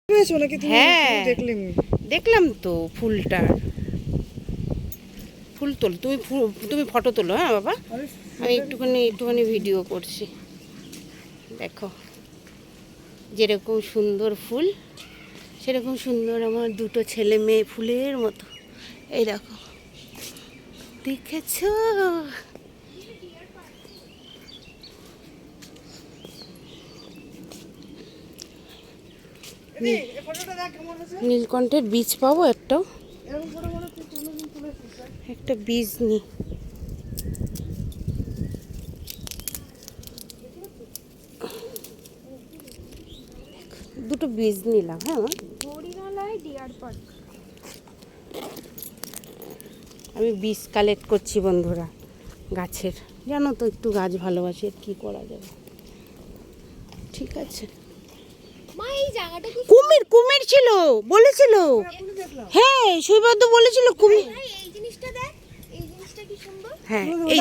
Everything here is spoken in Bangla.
হ্যাঁ দেখলাম তো ফুলটা। ফুল তোলো তুমি, তুমি ফটো তোলো। হ্যাঁ বাবা, আমি একটুখানি ভিডিও করছি। দেখো যেরকম সুন্দর ফুল সেরকম সুন্দর আমার দুটো ছেলে মেয়ে ফুলের মতো। এই দেখো, দেখেছো? নীলকণ্ঠের বীজ পাবো একটা বীজ নি। দুটো বীজ নিলাম। হ্যাঁ আমি বীজ কালেক্ট করছি বন্ধুরা গাছের। জানো তো একটু গাছ ভালোবাসি, কি করা যাবে। ঠিক আছে। কুমির কুমির ছিল বলেছিল। হ্যাঁ সুইবাদ্য বলেছিল কুমির। হ্যাঁ এই